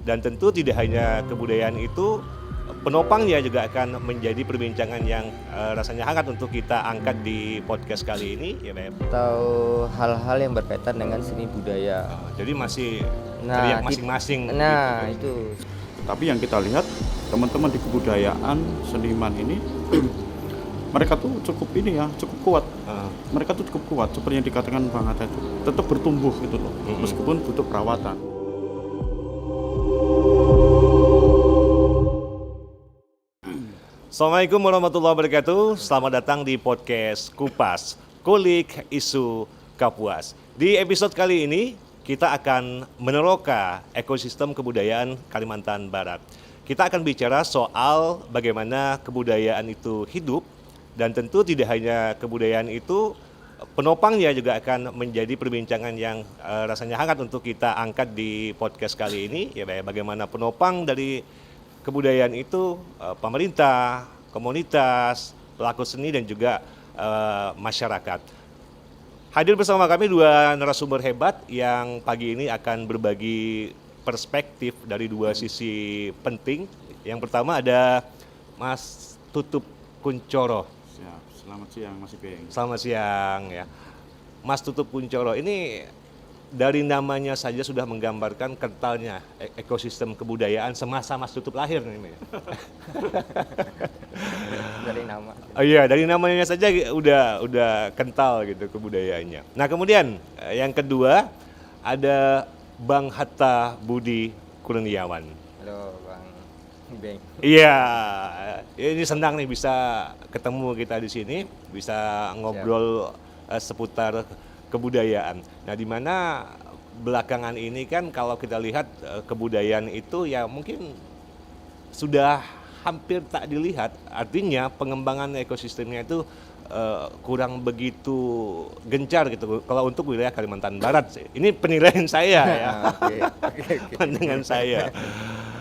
Dan tentu tidak hanya kebudayaan itu, penopangnya juga akan menjadi perbincangan yang rasanya hangat untuk kita angkat di podcast kali ini, ya Beb. Atau hal-hal yang berkaitan dengan seni budaya. Jadi masih teriak masing-masing. Nah, gitu. itu. Tapi yang kita lihat teman-teman di kebudayaan seniman ini mereka tuh cukup kuat. Mereka tuh cukup kuat seperti yang dikatakan Bang Hatta itu, tetap bertumbuh gitu loh, meskipun butuh perawatan. Assalamualaikum warahmatullahi wabarakatuh. Selamat datang di podcast Kupas, Kulik Isu Kapuas. Di episode kali ini kita akan meneroka ekosistem kebudayaan Kalimantan Barat. Kita akan bicara soal bagaimana kebudayaan itu hidup, dan tentu tidak hanya kebudayaan itu, penopangnya juga akan menjadi perbincangan yang rasanya hangat untuk kita angkat di podcast kali ini, ya bagaimana penopang dari kebudayaan itu pemerintah, komunitas, pelaku seni dan juga masyarakat. Hadir bersama kami dua narasumber hebat yang pagi ini akan berbagi perspektif dari dua sisi penting. Yang pertama ada Mas Tutup Kuncoro. Selamat siang Mas Ibeng. Selamat siang ya. Mas Tutup Kuncoro ini dari namanya saja sudah menggambarkan kentalnya ekosistem kebudayaan semasa Mas Tutup lahir nih. Dari nama. Oh iya, dari namanya saja udah kental gitu kebudayaannya. Nah, kemudian yang kedua ada Bang Hatta Budi Kurniawan. Halo Bang Beng. Iya, ini senang nih bisa ketemu kita di sini, bisa ngobrol seputar kebudayaan. Nah, di mana belakangan ini kan kalau kita lihat kebudayaan itu ya mungkin sudah hampir tak dilihat. Artinya pengembangan ekosistemnya itu kurang begitu gencar gitu kalau untuk wilayah Kalimantan Barat sih. Ini penilaian saya ya. Oke. Pandangan saya.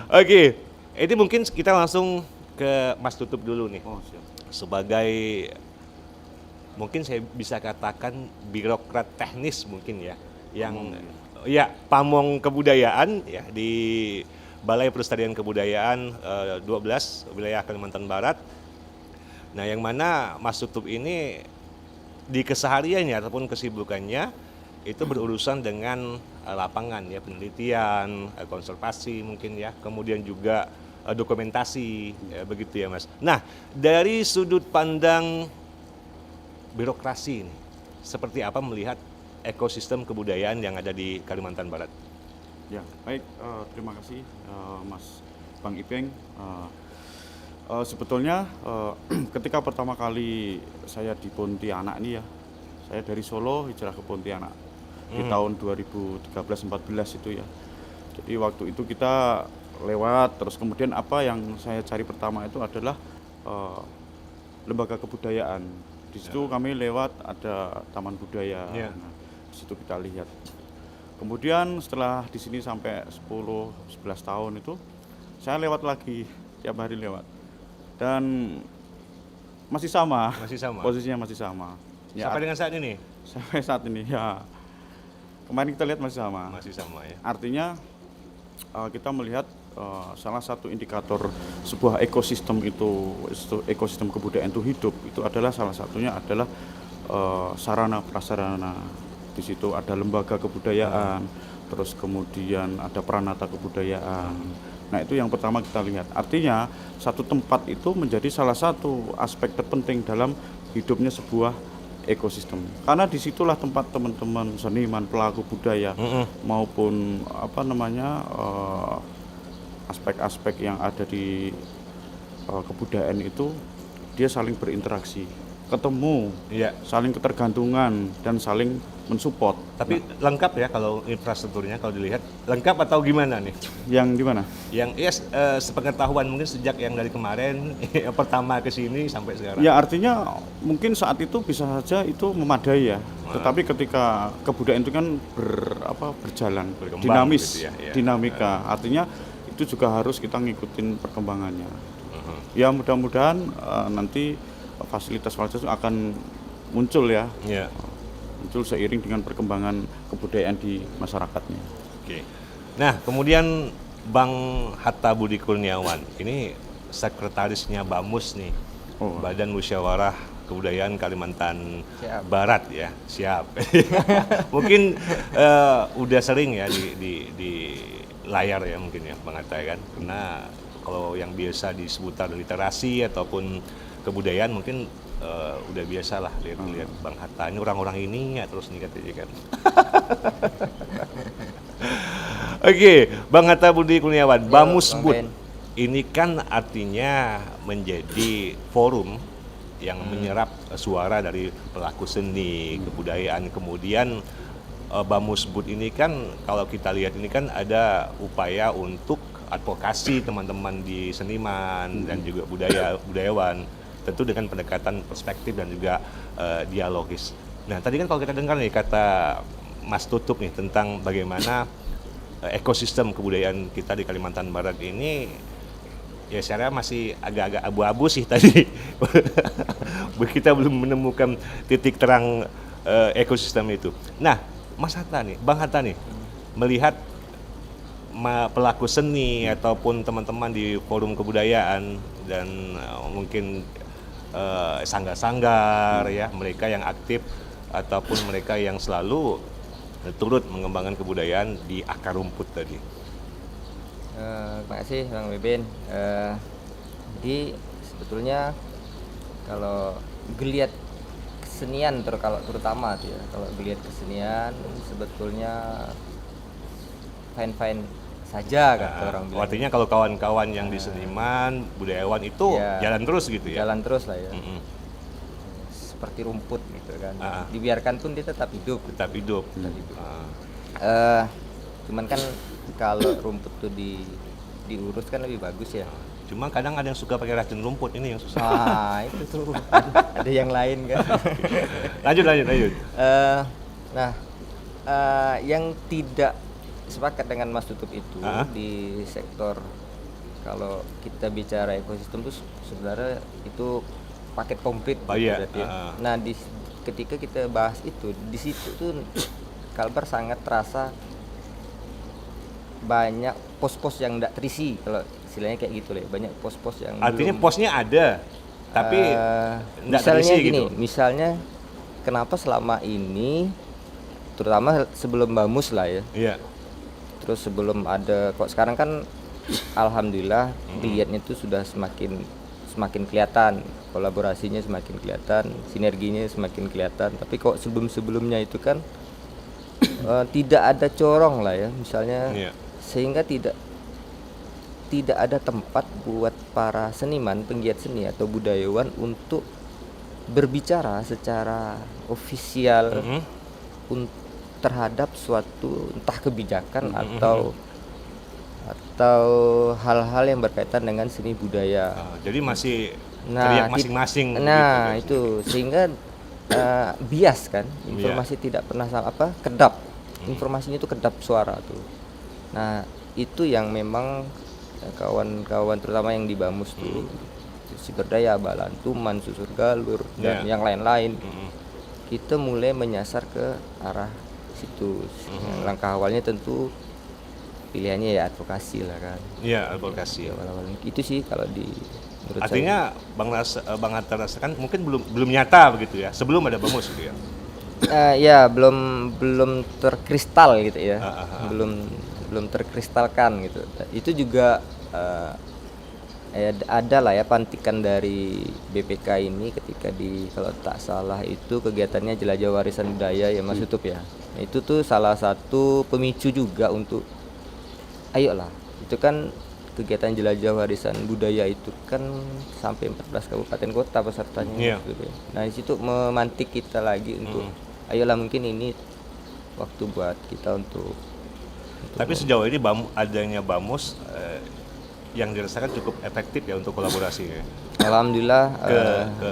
Oke, ini mungkin kita langsung ke Mas Tutup dulu nih. Oh, siap. Sebagai mungkin saya bisa katakan birokrat teknis mungkin ya, yang ya pamong kebudayaan ya di Balai Pelestarian Kebudayaan 12 wilayah Kalimantan Barat. Nah, yang mana Mas Tutup ini di kesehariannya ataupun kesibukannya itu berurusan dengan lapangan ya, penelitian, konservasi mungkin ya, kemudian juga dokumentasi ya, begitu ya Mas. Nah, dari sudut pandang birokrasi ini, seperti apa melihat ekosistem kebudayaan yang ada di Kalimantan Barat? Ya, baik. Terima kasih Mas Bang Ipeng. Sebetulnya ketika pertama kali saya di Pontianak ini ya, saya dari Solo hijrah ke Pontianak di tahun 2013-14 itu ya. Jadi waktu itu kita lewat, terus kemudian apa yang saya cari pertama itu adalah lembaga kebudayaan. Di situ kami lewat ada taman budaya. Nah, di situ kita lihat. Kemudian setelah di sini sampai 10-11 tahun itu saya lewat lagi, tiap hari lewat. Dan masih sama. Posisinya masih sama. Ya, Sampai dengan saat ini? Sampai saat ini ya. Kemarin kita lihat masih sama. Masih sama ya. Artinya kita melihat salah satu indikator sebuah ekosistem ekosistem kebudayaan itu hidup, itu adalah salah satunya adalah sarana prasarana. Di situ ada lembaga kebudayaan, terus kemudian ada pranata kebudayaan. Nah, itu yang pertama kita lihat. Artinya satu tempat itu menjadi salah satu aspek terpenting dalam hidupnya sebuah ekosistem. Karena disitulah tempat teman-teman seniman, pelaku budaya maupun aspek-aspek yang ada di kebudayaan itu dia saling berinteraksi, ketemu, saling ketergantungan dan saling mensupport. Tapi lengkap ya kalau infrastrukturnya, kalau dilihat lengkap atau gimana nih? Yang di mana? Yang sepengetahuan mungkin sejak yang dari kemarin yang pertama ke sini sampai sekarang. Ya, artinya mungkin saat itu bisa saja itu memadai ya. Tetapi ketika kebudayaan itu kan berjalan, dinamis, gitu ya. dinamika. Artinya itu juga harus kita ngikutin perkembangannya. Ya, mudah-mudahan nanti fasilitas-fasilitas akan muncul ya. Muncul seiring dengan perkembangan kebudayaan di masyarakatnya. Oke. Nah, kemudian Bang Hatta Budi Kurniawan, ini sekretarisnya BAMUS nih, Oh. Badan Musyawarah Kebudayaan Kalimantan Siap. Barat ya, siap. Mungkin udah sering ya di layar ya mungkin ya Bang Hatta ya kan, karena kalau yang biasa disebutan literasi ataupun kebudayaan mungkin udah biasa lah lihat Bang Hatta ini orang-orang ini ya terus nih katanya kan. Oke, Bang Hatta Budi Kurniawan, Yo, BAMUS Bang Bud. Ben. Ini kan artinya menjadi forum yang menyerap suara dari pelaku seni, kebudayaan. Kemudian BAMUS Bud ini kan kalau kita lihat ini kan ada upaya untuk advokasi teman-teman di seniman dan juga budayawan, tentu dengan pendekatan perspektif dan juga dialogis. Nah, tadi kan kalau kita dengar nih kata Mas Tutup nih tentang bagaimana ekosistem kebudayaan kita di Kalimantan Barat ini ya secara masih agak-agak abu-abu sih tadi. Kita belum menemukan titik terang ekosistem itu. Nah, Mas Hatta nih, Bang Hatta nih, melihat pelaku seni ataupun teman-teman di forum kebudayaan dan mungkin sanggar-sanggar ya, mereka yang aktif ataupun mereka yang selalu turut mengembangkan kebudayaan di akar rumput tadi. Terima kasih Bang Beben. Jadi sebetulnya kalau geliat kesenian terutama tuh ya, kalau geliat kesenian sebetulnya fine-fine saja kata orang bilang. Artinya kalau kawan-kawan yang di seniman, budayawan itu Ya, jalan terus gitu ya. jalan terus lah ya. Mm-mm. Seperti rumput gitu kan. Ah. Dibiarkan pun dia tetap hidup. Tetap hidup. Cuman kan kalau rumput tuh diurus kan lebih bagus ya. Cuma kadang ada yang suka pakai racun rumput, ini yang susah. Itu tuh ada yang lain kan. Lanjut. Nah, yang tidak sepakat dengan Mas Tutup itu di sektor kalau kita bicara ekosistem itu sebenarnya itu paket komplit gitu Iya, berarti ya. Nah, ketika kita bahas itu di situ tuh Kalbar sangat terasa banyak pos-pos yang tidak terisi, kalau istilahnya kayak gitu lah, banyak pos-pos yang Artinya belum, posnya ada, tapi nggak misalnya terisi gini, gitu. misalnya kenapa selama ini terutama sebelum BAMUS lah ya, Iya. terus sebelum ada, kok sekarang kan alhamdulillah geliatnya itu sudah semakin kelihatan, kolaborasinya semakin kelihatan, sinerginya semakin kelihatan, tapi kok sebelumnya itu kan tidak ada corong lah ya, misalnya. Iya. Sehingga tidak ada tempat buat para seniman, penggiat seni atau budayawan untuk berbicara secara ofisial terhadap suatu entah kebijakan atau hal-hal yang berkaitan dengan seni budaya. Jadi masih teriak masing-masing. Nah, gitu, itu sehingga bias kan, informasi tidak pernah kedap. Informasinya itu kedap suara tuh. Nah, itu yang memang kawan-kawan terutama yang di BAMUS tuh, Siberdaya, Balantuman, Susur Galur dan yang lain-lain, kita mulai menyasar ke arah situ. Langkah awalnya tentu pilihannya ya advokasi lah kan. Iya, advokasi. Awal-awal itu sih kalau menurut Artinya Bang Hatta rasakan mungkin belum nyata begitu ya, sebelum ada BAMUS gitu ya. Ya belum terkristal gitu ya, belum terkristalkan gitu. Itu juga ada lah ya pantikan dari BPK ini ketika kalau tak salah itu kegiatannya jelajah warisan budaya ya Mas Tutup ya. Itu tuh salah satu pemicu juga untuk ayolah, itu kan kegiatan jelajah warisan budaya itu kan sampai 14 kabupaten kota pesertanya gitu ya. Nah, di situ memantik kita lagi untuk ayolah, mungkin ini waktu buat kita untuk Tapi sejauh ini adanya BAMUS yang dirasakan cukup efektif ya untuk kolaborasi ya. Alhamdulillah ke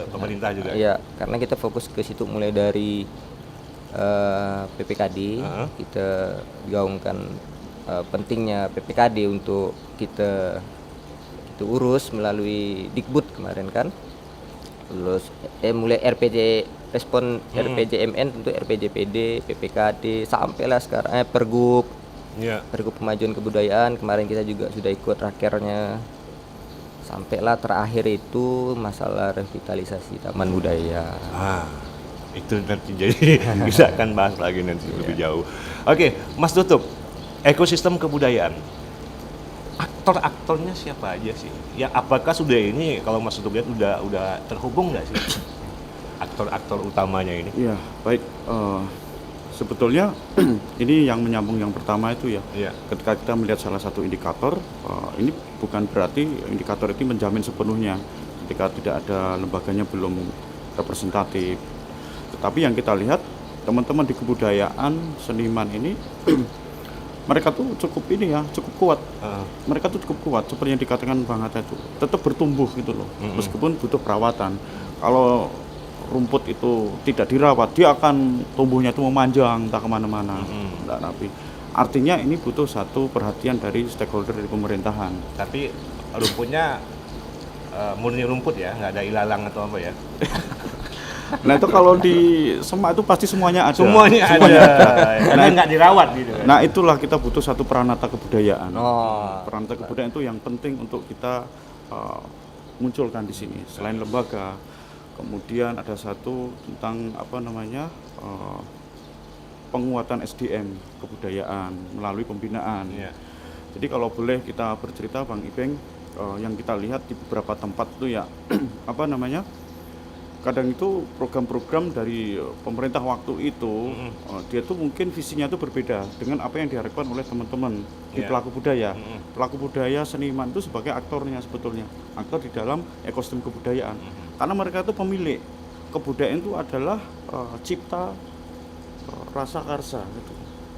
pemerintah juga. Iya, karena kita fokus ke situ mulai dari PPKD, kita gaungkan pentingnya PPKD untuk kita urus melalui Dikbud kemarin kan. Terus mulai RPJ respon RPJMN tentu RPJPD, PPKD sampailah sekarang Pergub. Iya. Pergub Pemajuan Kebudayaan kemarin kita juga sudah ikut rakernya. Sampailah terakhir itu masalah revitalisasi taman budaya. Itu nanti jadi kita akan bahas lagi nanti lebih jauh. Oke, Mas Tutup, ekosistem kebudayaan. Aktor-aktornya siapa aja sih? Ya apakah sudah ini kalau Mas Tutup lihat udah terhubung nggak sih aktor-aktor utamanya ini? Iya, baik. Sebetulnya ini yang menyambung yang pertama itu ya. Iya. Ketika kita melihat salah satu indikator, ini bukan berarti indikator itu menjamin sepenuhnya ketika tidak ada lembaganya belum representatif. Tetapi yang kita lihat teman-teman di kebudayaan seniman ini mereka tuh cukup kuat. Mereka tuh cukup kuat seperti yang dikatakan Bang Hatta itu tetap bertumbuh gitu loh, meskipun butuh perawatan. Kalau rumput itu tidak dirawat, dia akan tumbuhnya itu memanjang entah kemana-mana, enggak rapi. Artinya ini butuh satu perhatian dari stakeholder dari pemerintahan. Tapi rumputnya murni rumput ya, nggak ada ilalang atau apa ya? Nah itu kalau di Semak itu pasti semuanya ada. Semuanya ada. Karena nggak dirawat gitu. Nah itulah kita butuh satu peranata kebudayaan. Oh. Peranata kebudayaan itu yang penting untuk kita munculkan di sini. Selain lembaga, kemudian ada satu tentang penguatan SDM kebudayaan melalui pembinaan. Iya. Jadi kalau boleh kita bercerita Bang Ibeng, yang kita lihat di beberapa tempat itu ya kadang itu program-program dari pemerintah waktu itu dia tuh mungkin visinya itu berbeda dengan apa yang diharapkan oleh teman-teman di pelaku budaya. Pelaku budaya seniman itu sebagai aktornya sebetulnya, aktor di dalam ekosistem kebudayaan. Karena mereka itu pemilik kebudayaan itu adalah cipta rasa karsa gitu.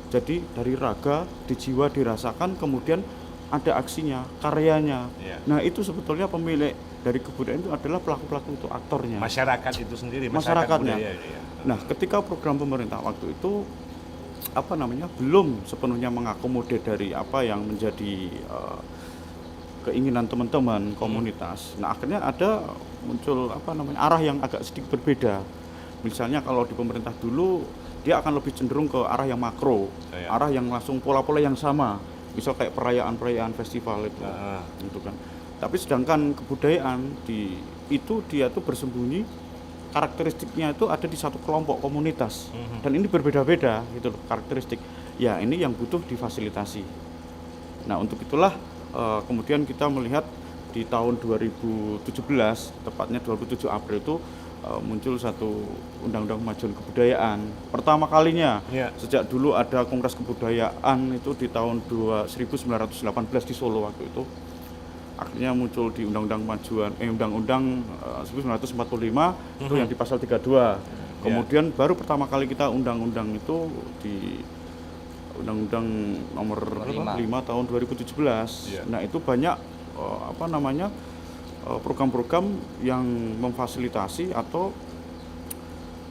Jadi dari raga, di jiwa dirasakan, kemudian ada aksinya, karyanya. Nah itu sebetulnya pemilik dari kebudayaan itu adalah pelaku-pelaku itu, aktornya. Masyarakat itu sendiri, Masyarakatnya. budaya, ya. Nah ketika program pemerintah waktu itu belum sepenuhnya mengakomodir dari apa yang menjadi keinginan teman-teman komunitas. Nah akhirnya ada muncul arah yang agak sedikit berbeda. Misalnya kalau di pemerintah dulu dia akan lebih cenderung ke arah yang makro, arah yang langsung pola-pola yang sama. Misal kayak perayaan-perayaan festival itu, gitu kan. Tapi sedangkan kebudayaan dia tuh bersembunyi, karakteristiknya itu ada di satu kelompok komunitas, dan ini berbeda-beda gitu loh karakteristik. Ya ini yang butuh difasilitasi. Nah untuk itulah kemudian kita melihat di tahun 2017, tepatnya 27 April itu muncul satu Undang-Undang Kemajuan Kebudayaan pertama kalinya. Sejak dulu ada Kongres Kebudayaan itu di tahun 1918 di Solo waktu itu. Akhirnya muncul di Undang-Undang 1945 itu yang di pasal 32. Kemudian baru pertama kali kita undang-undang itu di Undang-Undang nomor 5 tahun 2017. Nah, itu banyak program-program yang memfasilitasi atau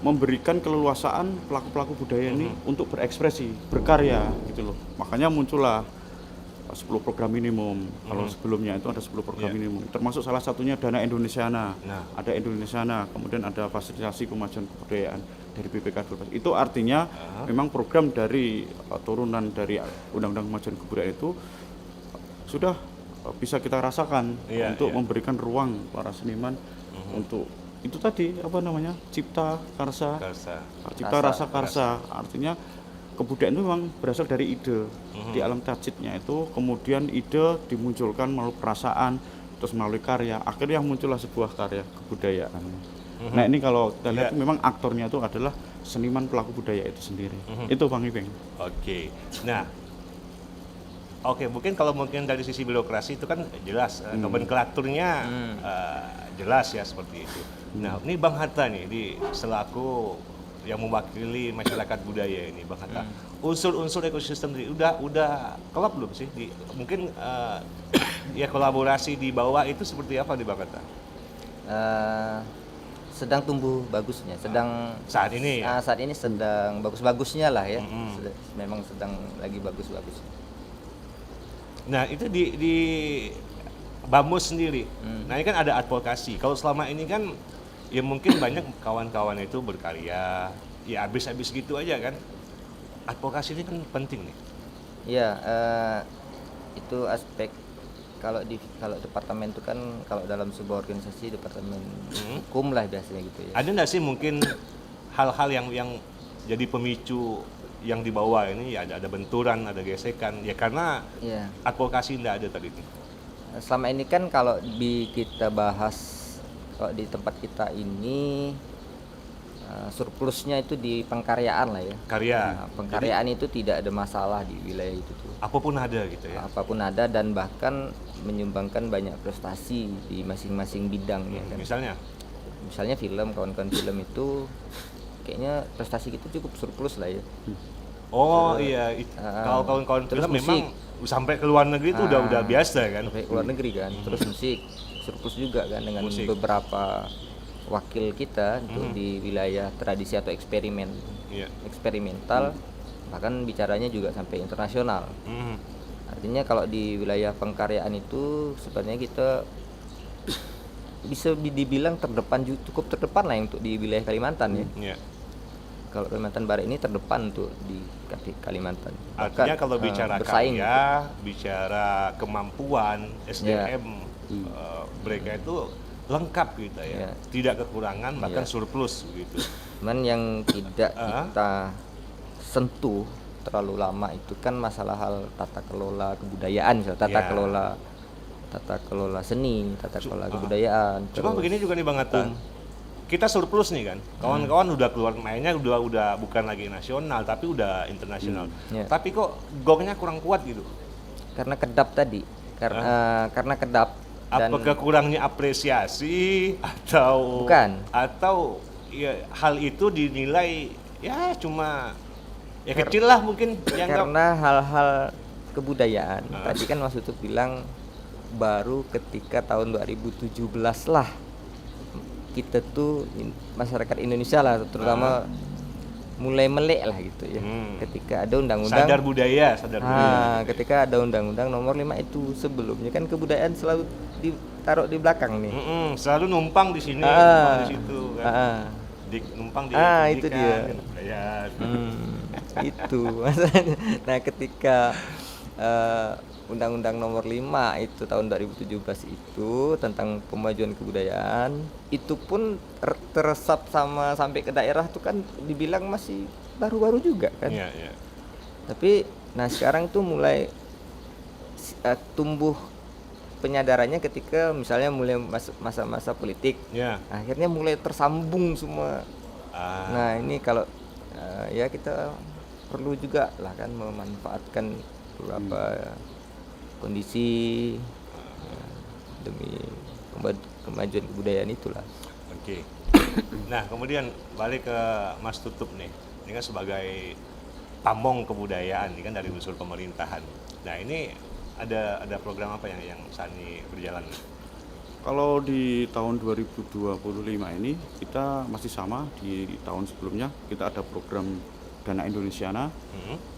memberikan keleluasaan pelaku-pelaku budaya ini untuk berekspresi, berkarya gitu loh. Makanya muncullah 10 program minimum. Kalau sebelumnya itu ada 10 program minimum. Termasuk salah satunya Dana Indonesiana. Ada Indonesiana, kemudian ada fasilitasi kemajuan kebudayaan dari BPK 12. Itu artinya memang program dari turunan dari Undang-Undang Kemajuan Kebudayaan itu sudah bisa kita rasakan untuk memberikan ruang para seniman untuk itu tadi cipta karsa, rasa karsa. Artinya kebudayaan itu memang berasal dari ide di alam tajidnya itu, kemudian ide dimunculkan melalui perasaan, terus melalui karya, akhirnya muncullah sebuah karya kebudayaan. Nah ini kalau kita lihat memang aktornya itu adalah seniman pelaku budaya itu sendiri. Itu Bang Ipeng. Oke, mungkin dari sisi birokrasi itu kan jelas, nomenklaturnya jelas ya seperti itu. Nah, ini Bang Hatta nih selaku yang mewakili masyarakat budaya ini, Bang Hatta. Unsur-unsur ekosistem ini udah kelap belum sih? Mungkin kolaborasi di bawah itu seperti apa di Bang Hatta? Sedang tumbuh bagusnya, saat ini ya? Saat ini sedang bagus-bagusnya lah ya. Memang sedang lagi bagus-bagusnya. Nah itu di BAMUS sendiri. Nah ini kan ada advokasi. Kalau selama ini kan ya mungkin banyak kawan-kawan itu berkarya ya habis-habis gitu aja kan. Advokasi ini kan penting nih. Ya, itu aspek kalau departemen itu kan kalau dalam sebuah organisasi departemen hukum lah biasanya gitu ya. Ada nggak sih mungkin hal-hal yang jadi pemicu yang di bawah ini, ya ada benturan, ada gesekan, ya karena Iya. advokasi nggak ada tadi itu. Selama ini kan kalau kita bahas kalau di tempat kita ini surplusnya itu di pengkaryaan lah ya. Karya. Nah, pengkaryaan itu tidak ada masalah di wilayah itu tuh. Apapun ada gitu ya. Apapun ada dan bahkan menyumbangkan banyak prestasi di masing-masing bidang ya kan. Misalnya film, kawan-kawan film itu kayaknya prestasi kita cukup surplus lah ya. Oh iya, kalau kawan-kawan terus film musik. memang sampai ke luar negeri itu udah biasa kan. Sampai ke luar negeri kan. Terus musik surplus juga kan dengan Musik. beberapa wakil kita untuk di wilayah tradisi atau eksperimen. Iya. Eksperimental bahkan bicaranya juga sampai internasional. Artinya kalau di wilayah pengkaryaan itu sebenarnya kita bisa dibilang cukup terdepan lah untuk di wilayah Kalimantan ya. Iya. Kalau Kalimantan Barat ini terdepan untuk di Kalimantan. Artinya Bahkan, kalau bicara bersaing karya, bicara kemampuan, SDM, mereka itu lengkap gitu ya. Ya. Tidak kekurangan, bahkan Ya. surplus gitu. Cuman yang tidak kita sentuh terlalu lama itu kan masalah hal tata kelola kebudayaan, Ya. tata kelola seni, tata kelola kebudayaan. Cuma terus begini juga nih Bang Atta. Kita surplus nih kan. Kawan-kawan udah keluar mainnya udah bukan lagi nasional tapi udah internasional. Ya. Tapi kok gongnya kurang kuat gitu. karena kedap tadi, karena kedap dan Apakah kurangnya apresiasi atau ya, hal itu dinilai ya cuma ya kecil lah mungkin ya karena hal-hal kebudayaan. Tadi kan Mas Utut bilang baru ketika tahun 2017 lah kita tuh masyarakat Indonesia lah terutama mulai melek lah gitu ya. Ketika ada undang-undang sadar budaya. ketika ada undang-undang nomor 5 itu. Sebelumnya kan kebudayaan selalu ditaruh di belakang nih. Selalu numpang di sini, numpang di situ kan. Numpang di itu dia. Kebudayaan. Itu masalahnya. Nah, ketika Undang-Undang nomor 5 itu tahun 2017 itu tentang pemajuan kebudayaan itu pun teresap sampai ke daerah tuh kan dibilang masih baru-baru juga kan. Iya, iya. Tapi sekarang tuh mulai tumbuh penyadarannya ketika misalnya mulai masa-masa politik. Ya. Akhirnya mulai tersambung semua. Nah, ini kalau ya kita perlu juga lah kan memanfaatkan beberapa kondisi demi kemajuan kebudayaan itulah. Oke. Nah, kemudian balik ke Mas Tutup nih. Ini kan sebagai pamong kebudayaan, ini kan dari unsur pemerintahan. Nah, ini ada program apa yang saat ini berjalan? Kalau di tahun 2025 ini kita masih sama di tahun sebelumnya. Kita ada program Dana Indonesiana,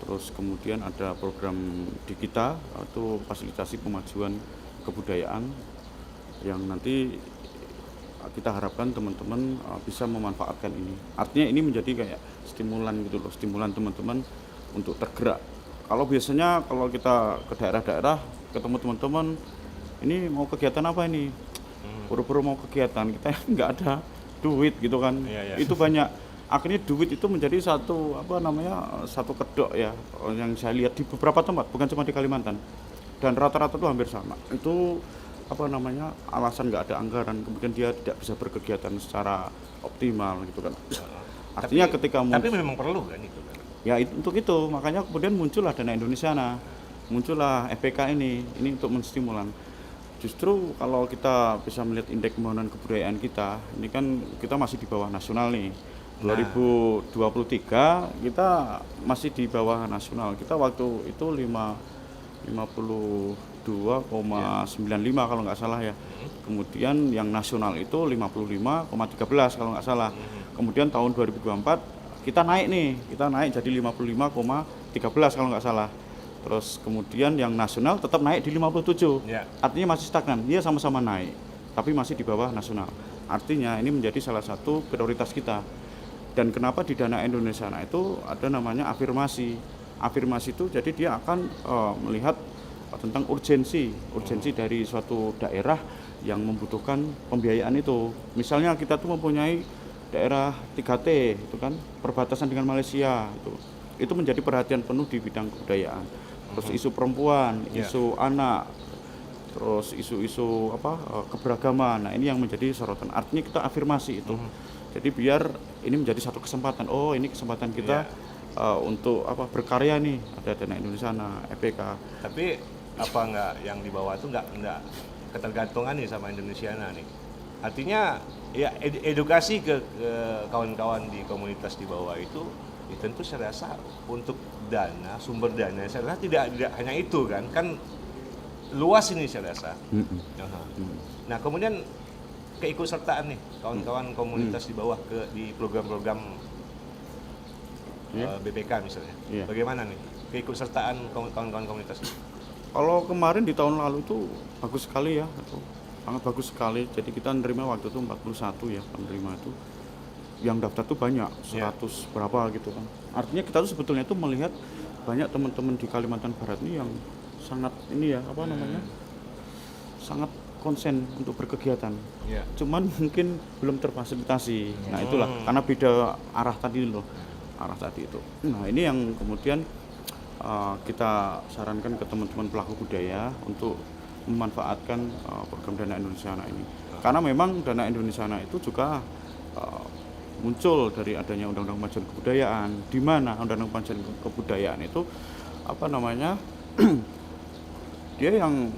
terus kemudian ada program di kita atau fasilitasi pemajuan kebudayaan yang nanti kita harapkan teman-teman bisa memanfaatkan ini. Artinya ini menjadi kayak stimulan gitu loh, stimulan teman-teman untuk tergerak. Kalau biasanya kalau kita ke daerah-daerah ketemu teman-teman, ini mau kegiatan apa ini? Buru-buru mau kegiatan, kita nggak ada duit gitu kan. Iya. Itu banyak. Akhirnya duit itu menjadi satu kedok ya yang saya lihat di beberapa tempat, bukan cuma di Kalimantan. Dan rata-rata itu hampir sama. Itu alasan nggak ada anggaran, kemudian dia tidak bisa berkegiatan secara optimal gitu kan. Artinya tapi memang perlu kan itu kan? Ya untuk itu makanya kemudian muncullah Dana Indonesiana, muncullah FPK ini untuk menstimulan. Justru kalau kita bisa melihat indeks pembangunan kebudayaan kita, ini kan kita masih di bawah nasional nih. 2023 kita masih di bawah nasional. Kita waktu itu 52,95 kalau nggak salah ya. Kemudian yang nasional itu 55,13 kalau nggak salah. Kemudian tahun 2024 kita naik jadi 55,13 kalau nggak salah. Terus kemudian yang nasional tetap naik di 57. Ya. Artinya masih stagnan. Dia sama-sama naik, tapi masih di bawah nasional. Artinya ini menjadi salah satu prioritas kita. Dan kenapa di Dana Indonesiana itu ada namanya afirmasi. afirmasi itu jadi dia akan melihat tentang urgensi dari suatu daerah yang membutuhkan pembiayaan itu. Misalnya kita tuh mempunyai daerah 3T itu kan perbatasan dengan Malaysia itu menjadi perhatian penuh di bidang kebudayaan. Terus isu perempuan, isu anak, terus isu-isu keberagaman. Nah, ini yang menjadi sorotan. Artinya kita afirmasi itu. Jadi biar ini menjadi satu kesempatan. Oh, ini kesempatan kita untuk berkarya nih. Ada Dana Indonesia, EPK. Tapi apa enggak yang di bawah itu enggak ketergantungan nih sama Indonesia nih? Artinya ya edukasi ke kawan-kawan di komunitas di bawah itu ya tentu saya rasa untuk sumber dana saya rasa tidak hanya itu kan luas ini saya rasa. Nah, kemudian keikutsertaan nih kawan-kawan komunitas di bawah di program-program BPK misalnya. Bagaimana nih keikutsertaan kawan-kawan komunitas? Kalau kemarin di tahun lalu itu bagus sekali ya, sangat bagus sekali. Jadi kita menerima waktu itu 41 ya penerima itu. Yang daftar tuh banyak, 100 berapa gitu kan. Artinya kita tuh sebetulnya tuh melihat banyak teman-teman di Kalimantan Barat ini yang sangat sangat konsen untuk berkegiatan. Cuman mungkin belum terfasilitasi. Nah, itulah karena beda arah tadi itu. Nah, ini yang kemudian kita sarankan ke teman-teman pelaku budaya untuk memanfaatkan program Dana Indonesia Anak ini. Karena memang Dana Indonesia Anak itu juga muncul dari adanya Undang-Undang Kemajuan Kebudayaan, di mana Undang-Undang Kemajuan Kebudayaan itu dia yang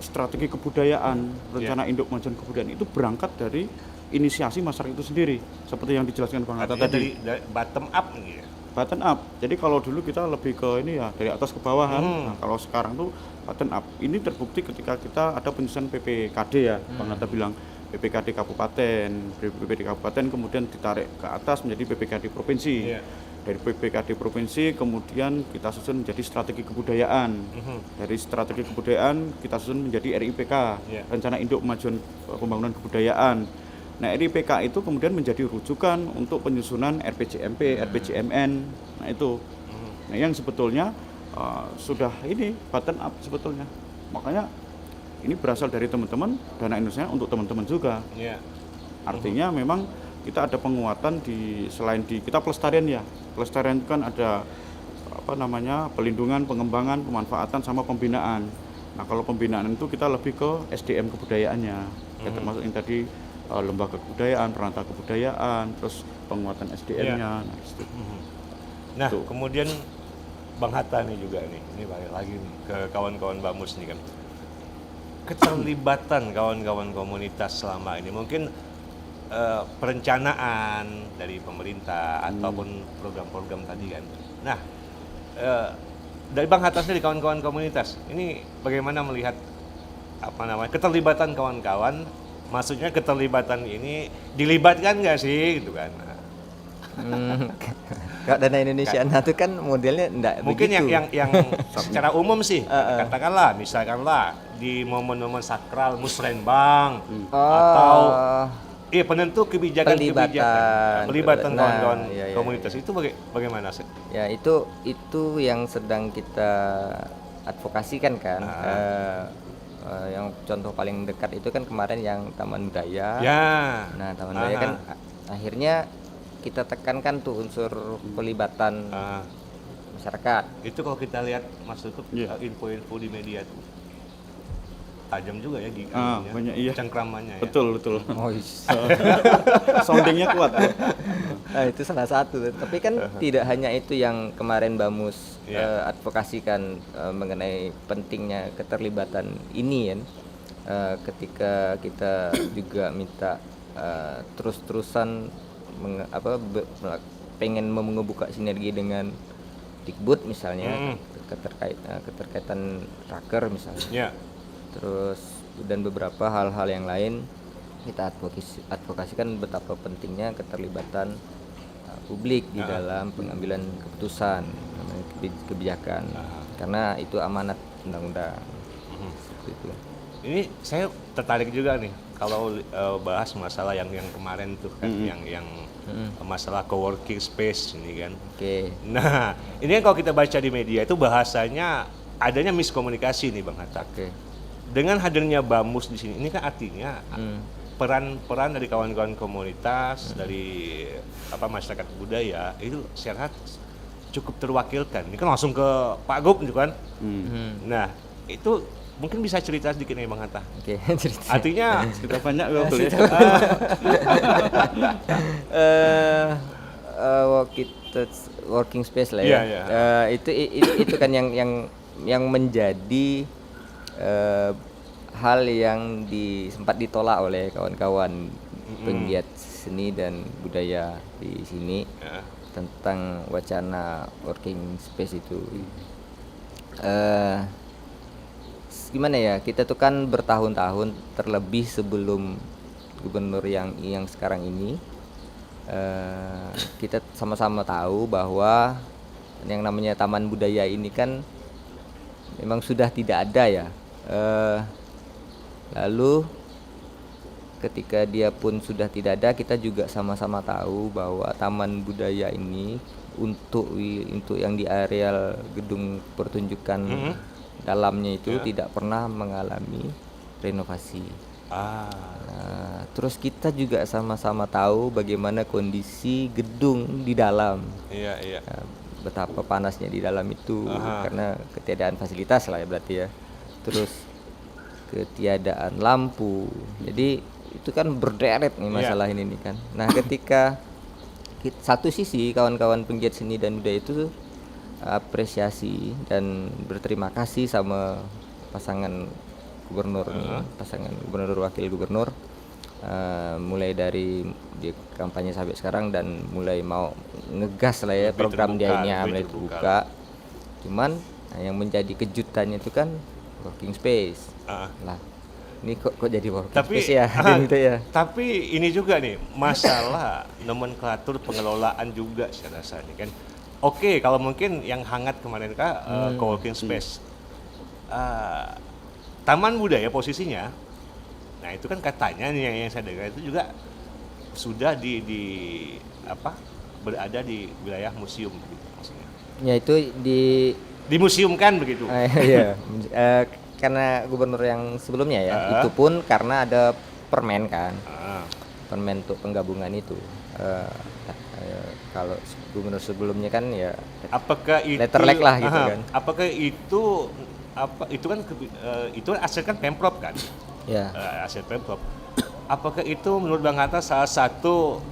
strategi kebudayaan, rencana induk kemajuan kebudayaan itu berangkat dari inisiasi masyarakat itu sendiri, seperti yang dijelaskan Bang Hatta tadi. Dari bottom up nih ya? Bottom up. Jadi kalau dulu kita lebih ke ini ya dari atas ke bawahan. Nah, kalau sekarang tuh bottom up. Ini terbukti ketika kita ada penyusunan PPKD ya, Bang Hatta bilang PPKD kabupaten, kemudian ditarik ke atas menjadi PPKD provinsi. Dari PPKD provinsi kemudian kita susun menjadi strategi kebudayaan. Dari strategi kebudayaan kita susun menjadi RIPK, rencana induk kemajuan pembangunan kebudayaan. Nah, RIPK itu kemudian menjadi rujukan untuk penyusunan RPJMP, RPJMN. Nah, itu. Nah, yang sebetulnya sudah ini button up sebetulnya. Makanya ini berasal dari teman-teman Dana Indonesia untuk teman-teman juga. Artinya memang kita ada penguatan selain kita pelestarian ya. Pelestarian itu kan ada pelindungan, pengembangan, pemanfaatan sama pembinaan. Nah, kalau pembinaan itu kita lebih ke SDM kebudayaannya. Ya, termasuk yang tadi lembaga kebudayaan, perantau kebudayaan, terus penguatan SDM-nya. Nah, kemudian Bang Hatta nih juga ini balik lagi nih ke kawan-kawan Bamus nih kan. Keterlibatan kawan-kawan komunitas selama ini mungkin perencanaan dari pemerintah ataupun program-program tadi kan. Nah, dari Bang Hatta sendiri kawan-kawan komunitas ini bagaimana melihat keterlibatan kawan-kawan? Maksudnya keterlibatan ini dilibatkan nggak sih gitu kan? Kalau Dana Indonesia itu kan modelnya enggak mungkin begitu. yang secara umum sih katakanlah misalkanlah di momen-momen sakral musrenbang atau penentu kebijakan-kebijakan pelibatan kawan-kawan komunitas itu bagaimana sih? Ya, itu yang sedang kita advokasikan kan. Yang contoh paling dekat itu kan kemarin yang Taman Budaya. Nah, Taman Budaya kan akhirnya kita tekankan tuh unsur pelibatan masyarakat. Itu kalau kita lihat Mas Tutup info-info di media tuh tajam juga ya di banyak cengkramannya ya. Betul. Soundingnya kuat. Nah, itu salah satu. Tapi kan tidak hanya itu yang kemarin Bamus advokasikan mengenai pentingnya keterlibatan ini kan. Ketika kita juga minta terus-terusan pengen membuka sinergi dengan Dikbud misalnya, keterkaitan Raker misalnya. Terus dan beberapa hal-hal yang lain kita advokasikan betapa pentingnya keterlibatan publik di dalam pengambilan keputusan kebijakan karena itu amanat undang-undang. Seperti itu. Ini saya tertarik juga nih kalau bahas masalah yang kemarin tuh kan, yang masalah coworking space ini kan. Oke. Nah, ini kan kalau kita baca di media itu bahasanya adanya miskomunikasi nih Bang Hatta. Oke. Dengan hadirnya BAMUS di sini, ini kan artinya peran dari kawan-kawan komunitas, dari masyarakat budaya itu secara cukup terwakilkan. Ini kan langsung ke Pak Gup gitu kan. Nah, itu mungkin bisa cerita sedikit nih Bang Hatta. Oke, cerita. Artinya Kita banyak betul ya. Working space lah Iya, ya. iya. Itu kan yang menjadi hal yang sempat ditolak oleh kawan-kawan penggiat seni dan budaya di sini ya, tentang wacana working space itu. Gimana ya, kita tuh kan bertahun-tahun, terlebih sebelum gubernur yang sekarang ini, kita sama-sama tahu bahwa yang namanya taman budaya ini kan memang sudah tidak ada ya. Lalu ketika dia pun sudah tidak ada, kita juga sama-sama tahu bahwa taman budaya ini untuk yang di areal gedung pertunjukan dalamnya itu tidak pernah mengalami renovasi. Nah, terus kita juga sama-sama tahu bagaimana kondisi gedung di dalam. iya. Nah, betapa panasnya di dalam itu karena ketiadaan fasilitas lah ya berarti ya. Terus ketiadaan lampu. Jadi itu kan berderet nih masalah ini nih kan. Nah, ketika satu sisi kawan-kawan penggiat seni dan budaya itu apresiasi dan berterima kasih sama pasangan gubernur nih, pasangan gubernur wakil gubernur, mulai dari di kampanye sampai sekarang dan mulai mau ngegas lah ya, Lebih program dia ini mulai terbuka. terbuka. Cuman yang menjadi kejutannya itu kan working space. Lah, ini kok jadi working space ya? Gitu ya. Tapi ini juga nih masalah nomenklatur pengelolaan juga saya rasa nih kan. Oke, kalau mungkin yang hangat kemarin coworking space, taman budaya posisinya, nah itu kan katanya nih yang saya dengar itu juga sudah berada di wilayah museum gitu maksudnya. Ya itu Dimuseumkan begitu. Iya. Karena gubernur yang sebelumnya ya, itu pun karena ada permen kan, permen untuk penggabungan itu. Kalau gubernur sebelumnya kan ya, Apakah itu letterlek lah gitu kan. Apakah itu itu aset kan Pemprov kan? Ya. Aset Pemprov. Apakah itu menurut Bang Hatta salah satu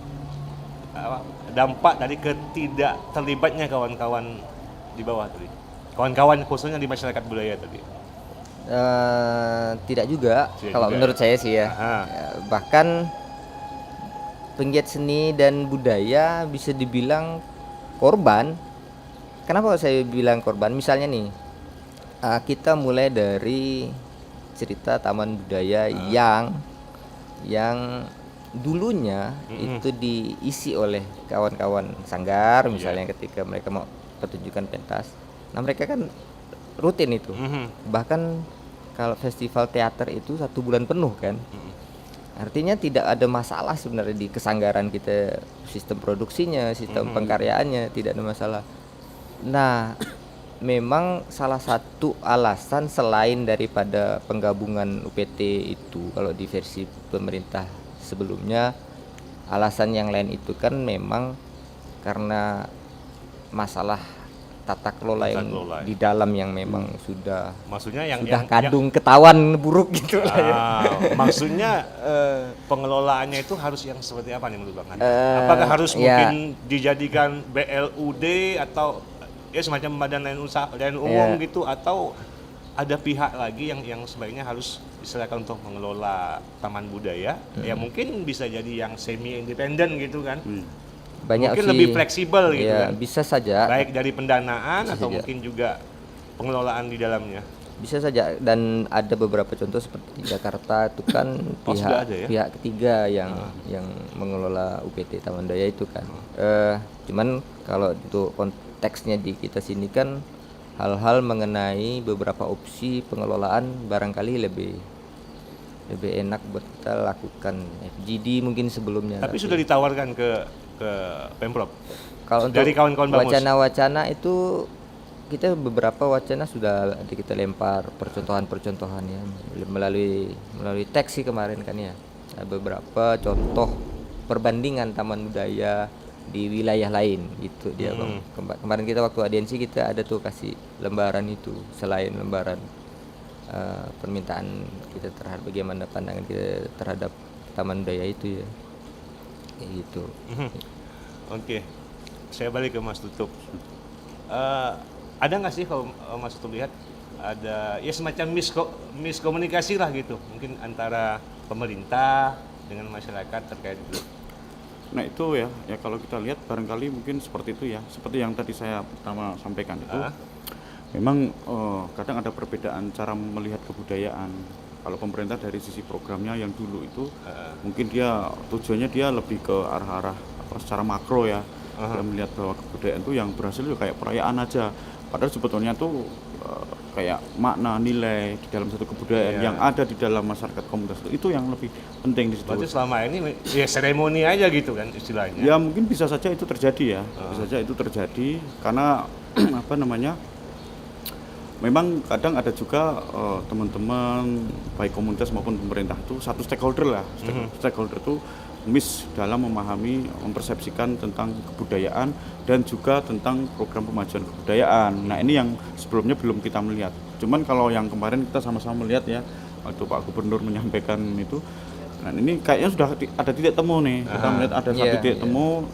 dampak dari ketidak terlibatnya kawan-kawan di bawah tadi? Kawan-kawan khususnya di masyarakat budaya tadi. Tidak juga, Tidak kalau juga menurut saya sih ya. Bahkan penggiat seni dan budaya bisa dibilang korban. Kenapa saya bilang korban? Misalnya nih, kita mulai dari cerita taman budaya yang dulunya itu diisi oleh kawan-kawan sanggar misalnya ketika mereka mau pertunjukan pentas. Nah, mereka kan rutin itu. Bahkan kalau festival teater itu 1 bulan penuh kan. Artinya tidak ada masalah sebenarnya di kesanggaran kita, sistem produksinya, sistem pengkaryaannya tidak ada masalah. Nah, memang salah satu alasan selain daripada penggabungan UPT itu, kalau di versi pemerintah sebelumnya, alasan yang lain itu kan memang karena masalah tata kelola yang di dalam yang memang sudah kadung ketahuan buruk gitu lah ya. Maksudnya pengelolaannya itu harus yang seperti apa nih menurut Bang Hatta? Apakah harus mungkin dijadikan BLUD atau ya semacam badan lain umum gitu, atau ada pihak lagi yang sebaiknya harus diserahkan untuk mengelola taman budaya? Ya mungkin bisa jadi yang semi independen gitu kan. Banyak mungkin lebih fleksibel gitu kan. Bisa saja. Baik dari pendanaan atau mungkin juga pengelolaan di dalamnya. Bisa saja, dan ada beberapa contoh seperti di Jakarta itu kan pihak ketiga yang mengelola UPT Taman Daya itu kan. Cuman kalau untuk konteksnya di kita sini kan hal-hal mengenai beberapa opsi pengelolaan barangkali lebih lebih enak buat kita lakukan FGD mungkin sebelumnya. Tapi sudah ditawarkan ke Pemprov. Kalau untuk Dari kawan-kawan Bamus. wacana-wacana itu kita beberapa wacana sudah kita lempar percontohan ya melalui teks sih kemarin kan ya. Ada beberapa contoh perbandingan taman budaya di wilayah lain gitu dia Bang. Kemarin kita waktu audiensi kita ada tuh kasih lembaran itu selain lembaran permintaan kita terhadap bagaimana pandangan kita terhadap taman budaya itu ya. Kayak gitu. Oke, saya balik ke Mas Tutup. Ada nggak sih kalau Mas Tutup lihat ada ya semacam miskomunikasi lah gitu, mungkin antara pemerintah dengan masyarakat terkait itu? Nah itu ya kalau kita lihat barangkali mungkin seperti itu ya, seperti yang tadi saya pertama sampaikan itu. Memang kadang ada perbedaan cara melihat kebudayaan. Kalau pemerintah dari sisi programnya yang dulu itu mungkin dia tujuannya dia lebih ke arah-arah secara makro ya. Dia melihat bahwa kebudayaan itu yang berhasil itu kayak perayaan aja. Padahal sebetulnya tuh kayak makna nilai di dalam satu kebudayaan yang ada di dalam masyarakat komunitas itu yang lebih penting di situ. Berarti selama ini ya seremoni aja gitu kan istilahnya. Ya mungkin bisa saja itu terjadi ya. Bisa saja itu terjadi karena apa namanya? Memang kadang ada juga teman-teman baik komunitas maupun pemerintah itu satu stakeholder lah. Stakeholder itu miss dalam memahami, mempersepsikan tentang kebudayaan dan juga tentang program pemajuan kebudayaan. Nah ini yang sebelumnya belum kita melihat. Cuman kalau yang kemarin kita sama-sama melihat ya, waktu Pak Gubernur menyampaikan itu, nah ini kayaknya sudah ada titik temu nih. Kita melihat ada satu titik temu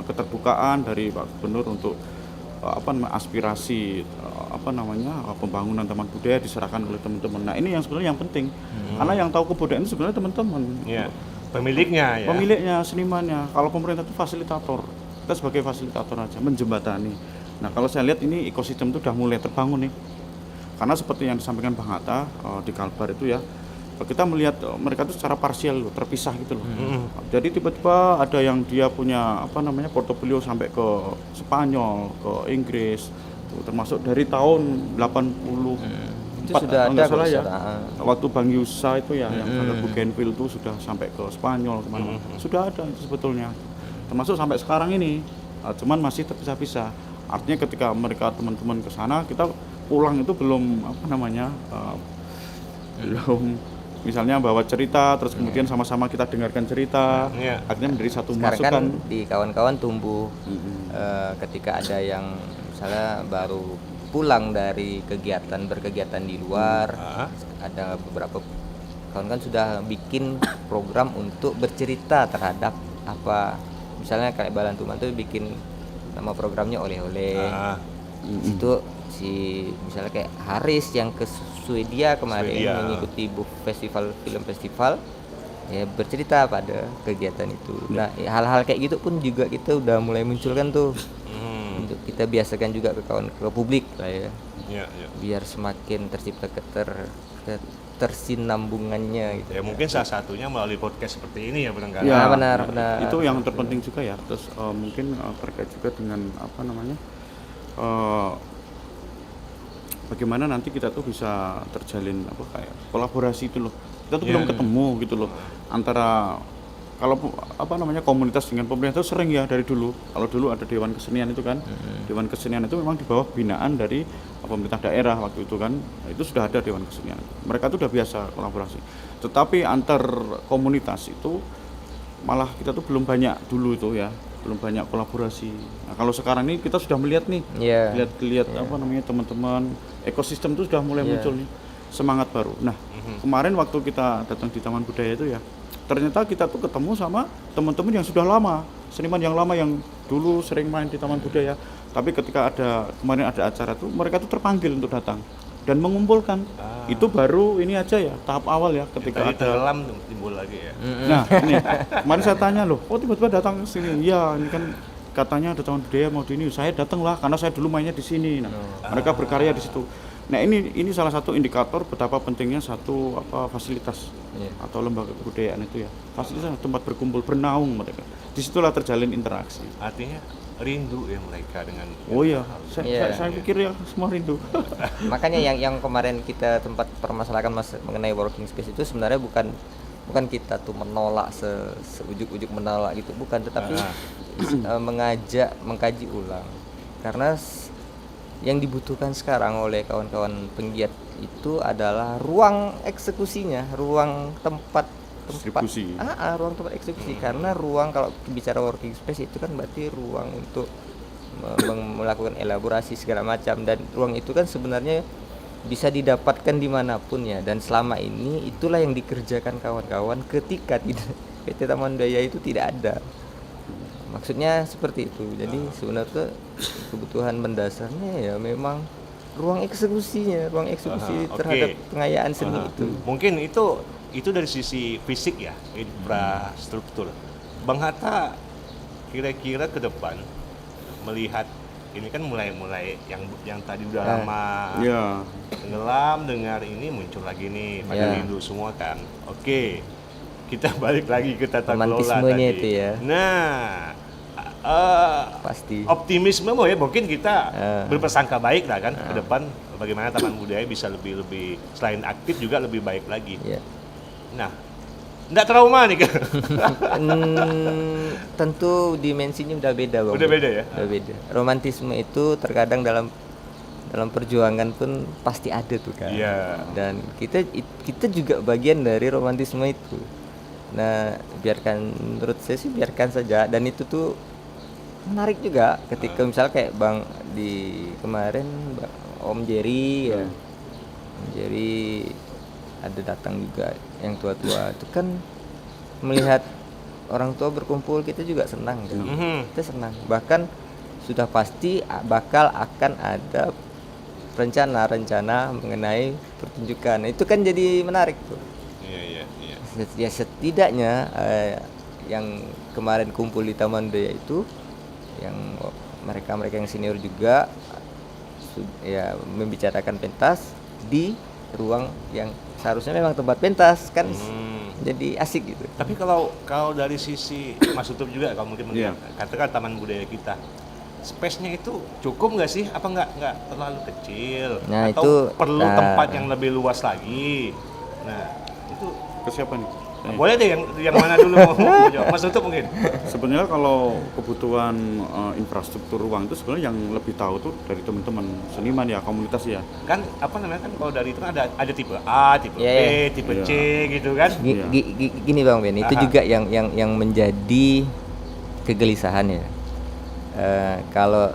keterbukaan dari Pak Gubernur untuk aspirasi pembangunan taman budaya diserahkan oleh teman-teman. Nah ini yang sebenarnya yang penting, karena yang tahu kebudayaan itu sebenarnya teman-teman. Pemiliknya ya. Pemiliknya, senimannya. Kalau pemerintah itu fasilitator, kita sebagai fasilitator aja menjembatani. Nah kalau saya lihat ini ekosistem itu sudah mulai terbangun nih, karena seperti yang disampaikan Bang Hatta di Kalbar itu ya, kita melihat mereka itu secara parsial loh, terpisah gitu loh. Jadi tiba-tiba ada yang dia punya portofolio sampai ke Spanyol, ke Inggris, termasuk dari tahun 80. Itu sudah ada salah ya. Waktu Bang Yusa itu ya yang pada Bougainville itu sudah sampai ke Spanyol kemana. Sudah ada itu sebetulnya. Termasuk sampai sekarang ini. Cuman masih terpisah-pisah. Artinya ketika mereka teman-teman ke sana, kita pulang itu belum belum misalnya bawa cerita terus kemudian sama-sama kita dengarkan cerita. Akhirnya menjadi satu sekarang masukan. Kan di kawan-kawan tumbuh ketika ada yang misalnya baru pulang dari berkegiatan di luar, ada beberapa kawan kan sudah bikin program untuk bercerita terhadap apa, misalnya kayak Balantuman tuh bikin nama programnya oleh-oleh. Itu misalnya kayak Haris yang ke Swedia kemarin mengikuti film festival ya, bercerita pada kegiatan itu. Nah hal-hal kayak gitu pun juga kita udah mulai munculkan tuh. Untuk kita biasakan juga ke publik lah ya. Biar semakin tercipta ketersinambungannya gitu. Ya mungkin salah satunya melalui podcast seperti ini ya barangkali. Ya, benar. Itu yang terpenting juga ya. Terus mungkin terkait juga dengan bagaimana nanti kita tuh bisa terjalin kayak kolaborasi itu loh. Kita tuh belum ketemu gitu loh antara kalau komunitas dengan pemerintah itu sering ya dari dulu. Kalau dulu ada Dewan Kesenian itu kan, Dewan Kesenian itu memang di bawah binaan dari pemerintah daerah waktu itu kan. Itu sudah ada Dewan Kesenian. Mereka tuh udah biasa kolaborasi. Tetapi antar komunitas itu malah kita tuh belum banyak dulu itu ya, belum banyak kolaborasi. Nah kalau sekarang ini kita sudah melihat nih, lihat teman-teman ekosistem itu sudah mulai muncul nih, semangat baru. Nah kemarin waktu kita datang di Taman Budaya itu ya, ternyata kita tuh ketemu sama teman-teman yang sudah lama, seniman yang lama yang dulu sering main di Taman Budaya. Tapi ketika kemarin ada acara tuh, mereka tuh terpanggil untuk datang dan mengumpulkan. Itu baru ini aja ya, tahap awal ya ketika ada tenggelam timbul lagi ya. Nah, ini kemarin saya tanya loh, tiba-tiba datang ke sini. Ya, ini kan katanya ada Taman Budaya mau di ini. Saya datang lah karena saya dulu mainnya di sini. Nah, mereka berkarya di situ. Nah ini salah satu indikator betapa pentingnya satu fasilitas atau lembaga kebudayaan itu ya, fasilitas tempat berkumpul bernaung mereka. Disitulah terjalin interaksi. Artinya rindu ya mereka dengan. Oh iya, Iya. saya pikir ya semua rindu. Makanya yang kemarin kita tempat permasalahkan mengenai working space itu sebenarnya bukan kita tuh menolak seujuk-ujuk menolak gitu, bukan, tetapi mengkaji ulang, karena yang dibutuhkan sekarang oleh kawan-kawan penggiat itu adalah ruang eksekusinya, ruang tempat Distribusi. ruang tempat eksekusi. Karena ruang, kalau bicara working space itu kan berarti ruang untuk melakukan elaborasi segala macam, dan ruang itu kan sebenarnya bisa didapatkan dimanapun ya, dan selama ini itulah yang dikerjakan kawan-kawan ketika tidak PT Taman Budaya itu tidak ada. Maksudnya seperti itu. Jadi sebenarnya kebutuhan mendasarnya ya memang ruang eksekusi terhadap pengayaan seni itu. Mungkin itu dari sisi fisik ya, infrastruktur. Bang Hatta kira-kira ke depan melihat ini kan mulai yang tadi udah lama Iya. tenggelam, dengar ini muncul lagi nih pada Ya. rindu semua kan. Oke, kita balik lagi ke tata kelola Romantismenya tadi. itu ya. Nah, Pasti. optimisme ya, mungkin kita berprasangka baik lah kan ke depan bagaimana Taman Budaya bisa lebih selain aktif juga lebih baik lagi. Ya. Nah, enggak trauma nih kan? Tentu dimensinya udah beda, Bang. Udah beda ya? Udah beda. Romantisme itu terkadang dalam perjuangan pun pasti ada tuh kan. Iya. Dan kita juga bagian dari romantisme itu. Nah, menurut saya sih biarkan saja, dan itu tuh menarik juga ketika misalnya kayak Bang di kemarin Om Jerry ya. Om Jerry ada datang juga, yang tua-tua itu kan melihat orang tua berkumpul, kita juga senang kan. Kita senang. Bahkan sudah pasti bakal akan ada rencana mengenai pertunjukan. Itu kan jadi menarik tuh. Iya. Ya setidaknya yang kemarin kumpul di Taman Budaya itu, yang mereka yang senior juga ya membicarakan pentas di ruang yang seharusnya memang tempat pentas kan. Jadi asik gitu. Tapi kalau dari sisi Mas Utup juga, kalau mungkin Iya. katakan Taman Budaya kita, space-nya itu cukup nggak sih? Apa nggak terlalu kecil? Nah, atau itu, perlu tempat yang lebih luas lagi? Nah, itu Ke siapa nih? boleh deh yang mana dulu mau jawab? Mas Utup mungkin. Sebenarnya kalau kebutuhan infrastruktur ruang itu sebenarnya yang lebih tahu tuh dari teman-teman seniman ya, komunitas ya. Kan apa namanya, kan kalau dari itu kan ada tipe A, tipe B, Iya. tipe Iya. C gitu kan? Iya. Gini Bang Ben, itu Aha. juga yang menjadi kegelisahan ya. Kalau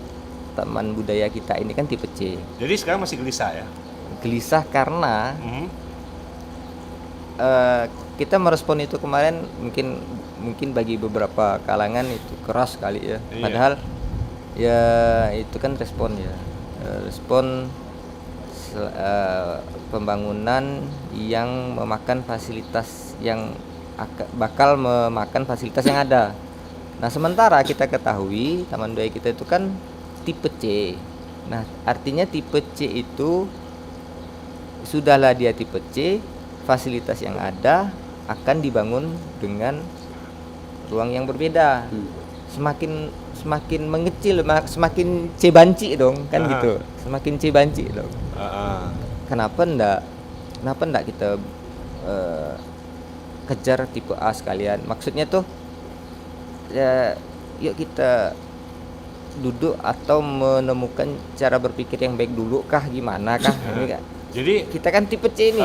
Taman Budaya kita ini kan tipe C. Jadi sekarang masih gelisah ya? Gelisah karena kita merespon itu kemarin mungkin bagi beberapa kalangan itu keras kali ya. Iya. Padahal ya itu kan respon ya. Respon pembangunan yang memakan fasilitas yang bakal memakan fasilitas yang ada. Nah, sementara kita ketahui Taman Budaya kita itu kan tipe C. Nah, artinya tipe C itu sudahlah dia tipe C, fasilitas yang ada akan dibangun dengan ruang yang berbeda. Semakin mengecil, semakin C banci dong kan gitu. Semakin C banci dong. Kenapa enggak kita kejar tipe A sekalian? Maksudnya tuh ya, yuk kita duduk atau menemukan cara berpikir yang baik dulu kah, gimana kah? Ini kan Jadi kita kan tipe C nih.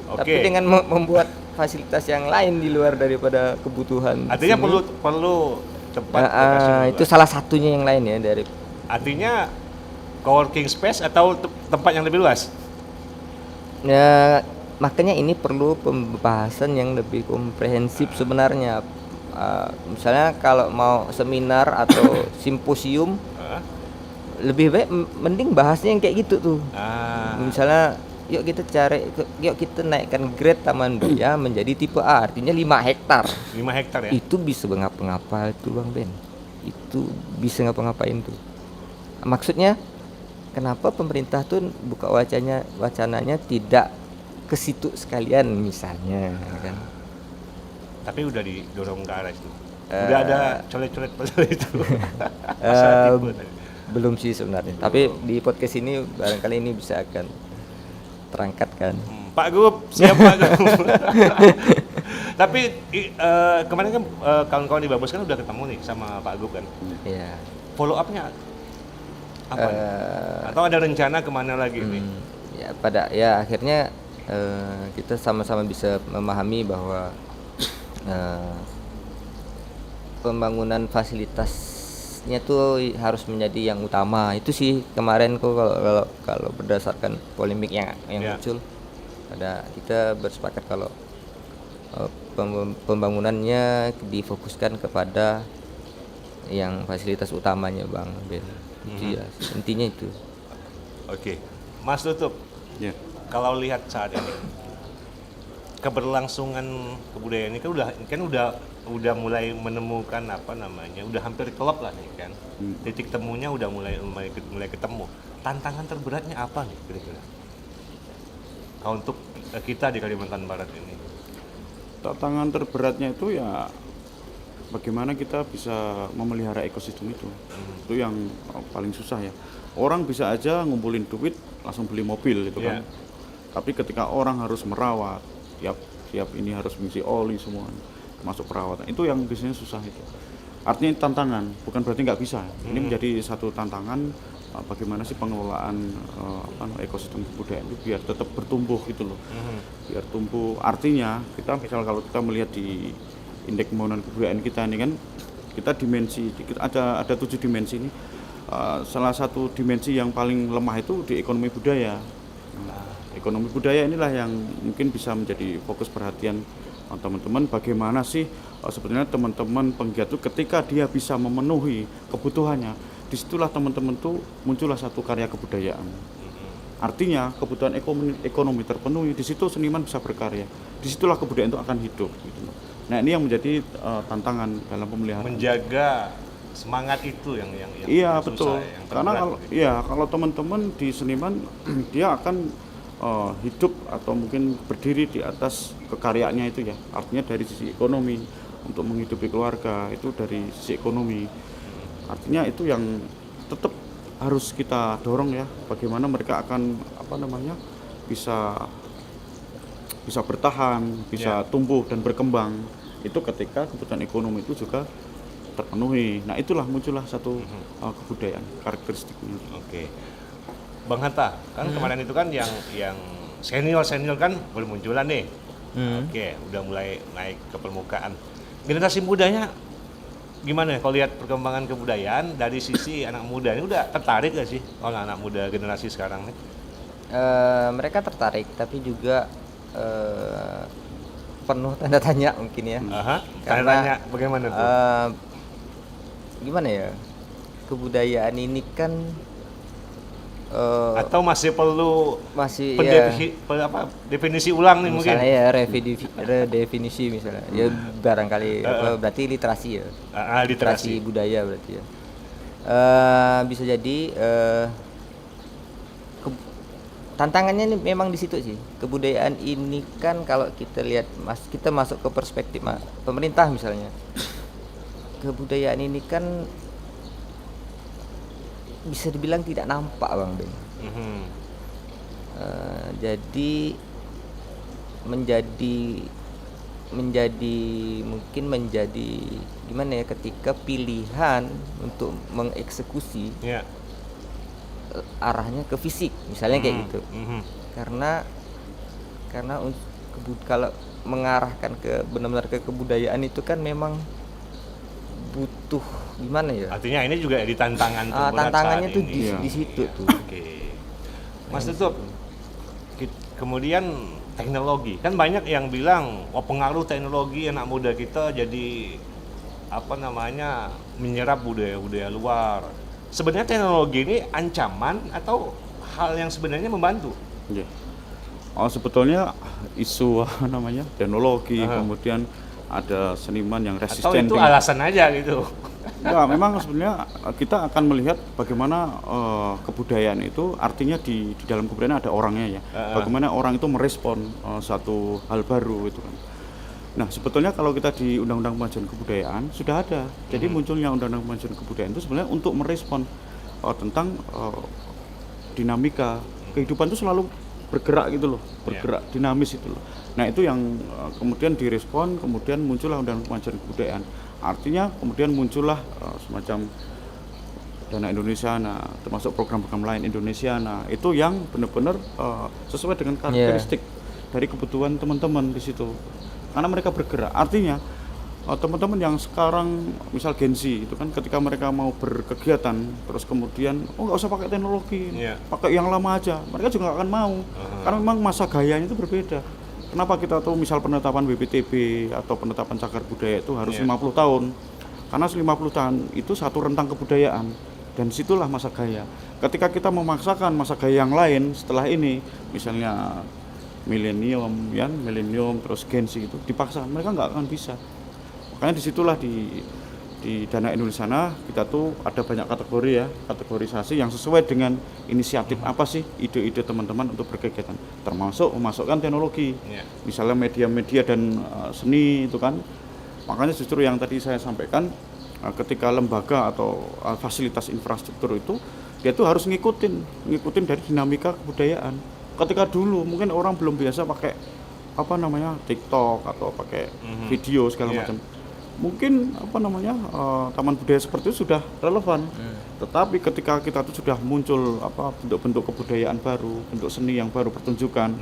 oke. Tapi dengan membuat fasilitas yang lain di luar daripada kebutuhan Artinya sini. perlu tempat lokasi itu juga. salah satunya yang lain ya dari Artinya co-working space atau tempat yang lebih luas? ya, makanya ini perlu pembahasan yang lebih komprehensif sebenarnya. Misalnya kalau mau seminar atau simposium, lebih baik mending bahasnya yang kayak gitu tuh. Misalnya yuk kita naikkan grade Taman Budaya menjadi tipe A, artinya 5 hektar. 5 hektar ya? Itu bisa ngapa-ngapa itu Bang Ben. Itu bisa ngapa-ngapain tuh. Maksudnya kenapa pemerintah tuh buka wacananya tidak ke situ sekalian misalnya kan. Tapi udah didorong ke arah itu. Udah ada colet-colet pasal itu. Eh, belum sih sebenarnya. Tapi di podcast ini barangkali ini bisa akan terangkat kan. Pak Gub, siap Pak Gub. Tapi kemarin kan kawan-kawan di Babos kan udah ketemu nih sama Pak Gub kan. Iya. Follow up-nya apa nih? Atau ada rencana kemana lagi nih? Ya akhirnya kita sama-sama bisa memahami bahwa pembangunan fasilitasnya tuh harus menjadi yang utama. Itu sih kemarin kok kalau berdasarkan polemik yang muncul, kita bersepakat kalau pembangunannya difokuskan kepada yang fasilitas utamanya Bang Ben. Itu ya intinya itu. Oke. Mas Tutup, Ya. kalau lihat saat ini keberlangsungan kebudayaan ini kan udah mulai menemukan udah hampir klop lah nih kan. Titik temunya udah mulai ketemu. Tantangan terberatnya apa nih kira-kira? Kalau untuk kita di Kalimantan Barat ini. Tantangan terberatnya itu ya bagaimana kita bisa memelihara ekosistem itu. Itu yang paling susah ya. Orang bisa aja ngumpulin duit langsung beli mobil gitu kan. Tapi ketika orang harus merawat, tiap ini harus mengisi oli semua, masuk perawatan, itu yang biasanya susah itu. Artinya tantangan, bukan berarti nggak bisa. Ini menjadi satu tantangan bagaimana sih pengelolaan ekosistem kebudayaan itu biar tetap bertumbuh gitu loh. Biar tumbuh. Artinya kita misal kalau kita melihat di indeks pembangunan kebudayaan kita ini kan kita ada 7 dimensi ini. Salah satu dimensi yang paling lemah itu di ekonomi budaya. Ekonomi budaya inilah yang mungkin bisa menjadi fokus perhatian teman-teman, bagaimana sih sebenarnya teman-teman penggiat itu ketika dia bisa memenuhi kebutuhannya, disitulah teman-teman tuh muncullah satu karya kebudayaan. Artinya kebutuhan ekonomi terpenuhi, di situ seniman bisa berkarya, disitulah kebudayaan itu akan hidup gitu. Nah ini yang menjadi tantangan dalam pemeliharaan. Menjaga semangat itu yang iya susah, betul. yang Karena kalau teman-teman di seniman dia akan hidup atau mungkin berdiri di atas kekaryaannya itu ya. Artinya dari sisi ekonomi untuk menghidupi keluarga itu dari sisi ekonomi. Artinya itu yang tetap harus kita dorong ya. Bagaimana mereka akan bisa bertahan, bisa tumbuh dan berkembang. Itu ketika kebutuhan ekonomi itu juga terpenuhi. Nah itulah muncullah satu kebudayaan karakteristiknya. Oke. Bang Hatta, kan kemarin itu kan yang senior kan belum munculan nih. Oke, udah mulai naik ke permukaan. Generasi mudanya gimana kalau lihat perkembangan kebudayaan dari sisi anak muda ini udah tertarik gak sih kalau anak muda generasi sekarang nih? Mereka tertarik tapi juga penuh tanda tanya mungkin ya. Tanda tanya bagaimana tuh? Gimana ya? Kebudayaan ini kan atau masih perlu definisi ulang nih mungkin? Misalnya ya redefinisi misalnya, ya barangkali berarti literasi ya, literasi budaya berarti ya. Bisa jadi tantangannya ini memang di situ sih. Kebudayaan ini kan kalau kita lihat kita masuk ke perspektif pemerintah misalnya, kebudayaan ini kan bisa dibilang tidak nampak Bang Ben. Jadi menjadi gimana ya ketika pilihan untuk mengeksekusi arahnya ke fisik misalnya kayak gitu. Karena kalau mengarahkan ke benar-benar ke kebudayaan itu kan memang butuh gimana ya? Artinya ini juga di tantangan tantangannya tuh di situ tuh. Oke. Mas Tutup, kemudian teknologi kan banyak yang bilang pengaruh teknologi anak muda kita jadi menyerap budaya luar. Sebenarnya teknologi ini ancaman atau hal yang sebenarnya membantu? Ya. Sebetulnya isu teknologi kemudian ada seniman yang resisten. Atau itu alasan aja gitu? Ya, memang sebenarnya kita akan melihat bagaimana kebudayaan itu artinya di dalam kebudayaan ada orangnya ya. Bagaimana orang itu merespon satu hal baru itu kan. Nah, sebetulnya kalau kita di Undang-Undang Kemajuan Kebudayaan sudah ada. Jadi munculnya Undang-Undang Kemajuan Kebudayaan itu sebenarnya untuk merespon tentang dinamika kehidupan itu selalu bergerak gitu loh, bergerak dinamis itu loh. Nah, itu yang kemudian direspon, kemudian muncullah Undang-Undang Kemajuan Kebudayaan. Artinya kemudian muncullah semacam Dana Indonesia, nah, termasuk program-program lain Indonesia, nah itu yang benar-benar sesuai dengan karakteristik dari kebutuhan teman-teman di situ. Karena mereka bergerak, artinya teman-teman yang sekarang misal Gen Z itu kan ketika mereka mau berkegiatan terus kemudian nggak usah pakai teknologi, pakai yang lama aja, mereka juga nggak akan mau karena memang masa gayanya itu berbeda. Kenapa kita tuh misal penetapan BPTB atau penetapan cagar budaya itu harus 50 tahun, karena 50 tahun itu satu rentang kebudayaan dan situlah masa gaya. Ketika kita memaksakan masa gaya yang lain setelah ini, misalnya milenium terus Gen Z itu dipaksa, mereka nggak akan bisa. Makanya disitulah di Dana Indonesia sana kita tuh ada banyak kategori ya, kategorisasi yang sesuai dengan inisiatif apa sih ide-ide teman-teman untuk berkegiatan, termasuk memasukkan teknologi, misalnya media-media dan seni itu kan. Makanya justru yang tadi saya sampaikan, ketika lembaga atau fasilitas infrastruktur itu dia tuh harus ngikutin dari dinamika kebudayaan. Ketika dulu mungkin orang belum biasa pakai TikTok atau pakai video segala macam. Mungkin taman budaya seperti itu sudah relevan. Tetapi ketika kita tuh sudah muncul bentuk-bentuk kebudayaan baru, bentuk seni yang baru, pertunjukan,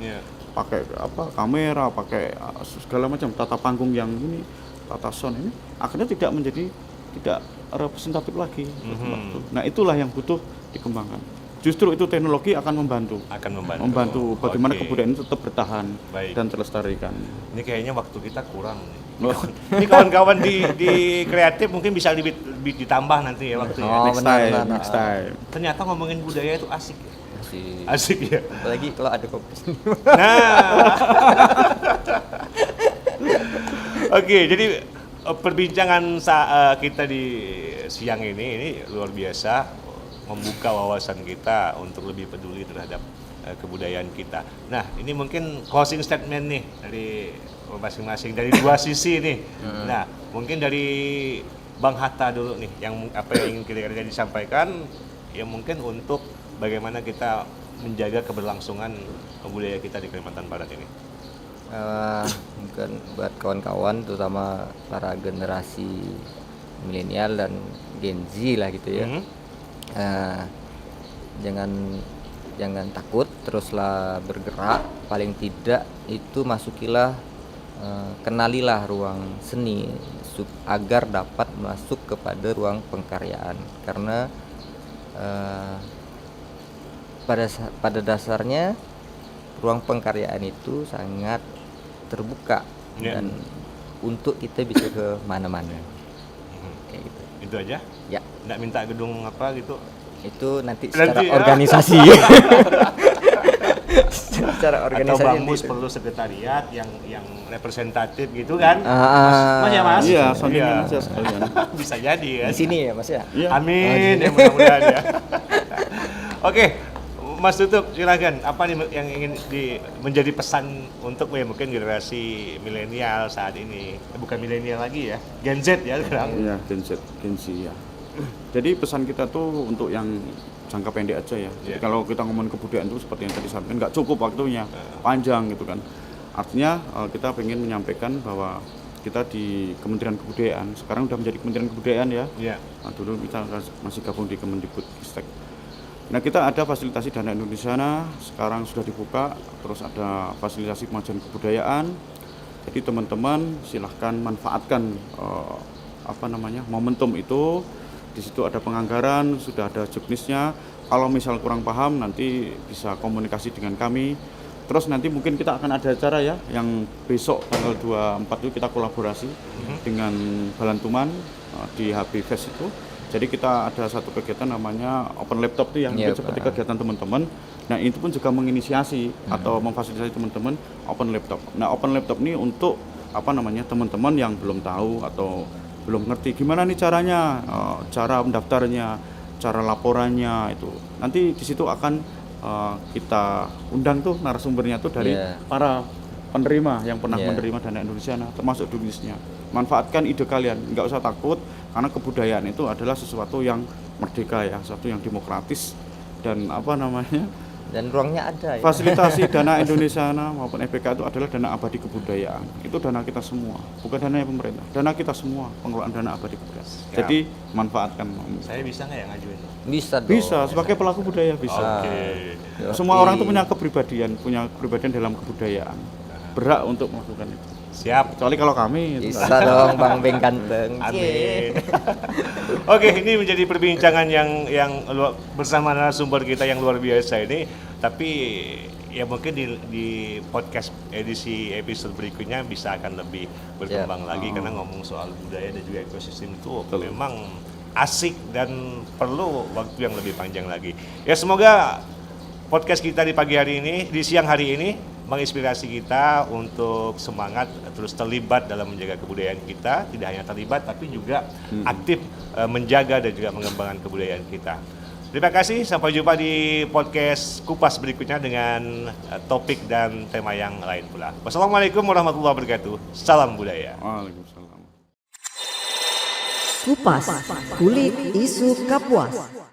pakai kamera, pakai segala macam tata panggung yang ini, tata sound ini, akhirnya tidak representatif lagi. Nah, itulah yang butuh dikembangkan. Justru itu teknologi akan membantu bagaimana kebudayaan itu tetap bertahan dan terlestarikan. Ini kayaknya waktu kita kurang. Ini kawan-kawan di kreatif mungkin bisa ditambah nanti ya waktunya. Next time. Ternyata ngomongin budaya itu asik ya. Asik ya. Apalagi kalau ada kopi. Nah. Oke, jadi perbincangan kita di siang ini luar biasa, membuka wawasan kita untuk lebih peduli terhadap kebudayaan kita. Nah, ini mungkin closing statement nih dari masing-masing dari dua sisi nih. Nah, mungkin dari Bang Hatta dulu nih, yang apa yang ingin kira-kira disampaikan, ya mungkin untuk bagaimana kita menjaga keberlangsungan budaya kita di Kalimantan Barat ini. Mungkin buat kawan-kawan terutama para generasi milenial dan Gen Z lah gitu ya. Jangan takut, teruslah bergerak, paling tidak itu masukilah, kenalilah ruang seni agar dapat masuk kepada ruang pengkaryaan, karena pada dasarnya ruang pengkaryaan itu sangat terbuka dan untuk kita bisa ke mana-mana. Kayak gitu. Itu aja? Ya. Nggak minta gedung apa gitu? Itu nanti secara organisasi. Secara organisasi. Atau Bang Mus perlu sekretariat yang representatif gitu kan? Mas ya Mas? Iya, soundingnya aja sekalian. Bisa jadi kan? Di sini ya Mas ya? Iya. Amin, ya mudah-mudahan ya. Oke, Mas Tutup silakan. Apa nih yang ingin menjadi pesan untuk mungkin generasi milenial saat ini? Bukan milenial lagi ya, Gen Z ya sekarang. Iya, Gen Z ya. Jadi pesan kita tuh untuk yang jangka pendek aja ya. Jadi kalau kita ngomongin kebudayaan itu seperti yang tadi sampaikan, nggak cukup waktunya, panjang gitu kan. Artinya kita pengen menyampaikan bahwa kita di Kementerian Kebudayaan, sekarang udah menjadi Kementerian Kebudayaan ya. Nah, dulu kita masih gabung di Kemendikbud-Ristek. Nah, kita ada fasilitasi Dana Indonesia, sekarang sudah dibuka, terus ada fasilitasi kemajuan kebudayaan. Jadi teman-teman silahkan manfaatkan momentum itu. Di situ ada penganggaran, sudah ada juknisnya. Kalau misal kurang paham nanti bisa komunikasi dengan kami. Terus nanti mungkin kita akan ada acara ya, yang besok tanggal 24 itu kita kolaborasi dengan Balantuman di HB Fest itu. Jadi kita ada satu kegiatan namanya Open Laptop tuh yang seperti kegiatan teman-teman. Nah, itu pun juga menginisiasi atau memfasilitasi teman-teman Open Laptop. Nah, Open Laptop ini untuk teman-teman yang belum tahu atau belum ngerti gimana nih caranya, cara mendaftarnya, cara laporannya itu. Nanti di situ akan kita undang tuh narasumbernya tuh dari para penerima yang pernah Iya. menerima dana Indonesia, nah, termasuk Dunisnya. Manfaatkan ide kalian, nggak usah takut karena kebudayaan itu adalah sesuatu yang merdeka ya, sesuatu yang demokratis dan apa namanya Dan ruangnya ada ya. fasilitasi dana Indonesia maupun EPK itu adalah dana abadi kebudayaan. Itu dana kita semua, bukan dana pemerintah. Dana kita semua, pengelolaan dana abadi kebudayaan. Siap. Jadi manfaatkan. Saya bisa nggak ya ngajuin? Bisa dong. Bisa sebagai pelaku budaya bisa. Oke. Semua orang itu punya kepribadian dalam kebudayaan. Berhak untuk melakukan itu. Siap. Kecuali kalau kami itu Bisa dong Bang Beng ganteng. Amin. Oke, ini menjadi perbincangan bersama narasumber kita yang luar biasa ini. Tapi ya mungkin di podcast edisi episode berikutnya bisa akan lebih berkembang lagi karena ngomong soal budaya dan juga ekosistem itu memang asik dan perlu waktu yang lebih panjang lagi. Ya semoga podcast kita di pagi hari ini, di siang hari ini menginspirasi kita untuk semangat terus terlibat dalam menjaga kebudayaan kita, tidak hanya terlibat tapi juga aktif menjaga dan juga mengembangkan kebudayaan kita. Terima kasih, sampai jumpa di podcast Kupas berikutnya dengan topik dan tema yang lain pula. Wassalamualaikum warahmatullahi wabarakatuh. Salam budaya. Waalaikumsalam. Kupas, kulik isu Kapuas.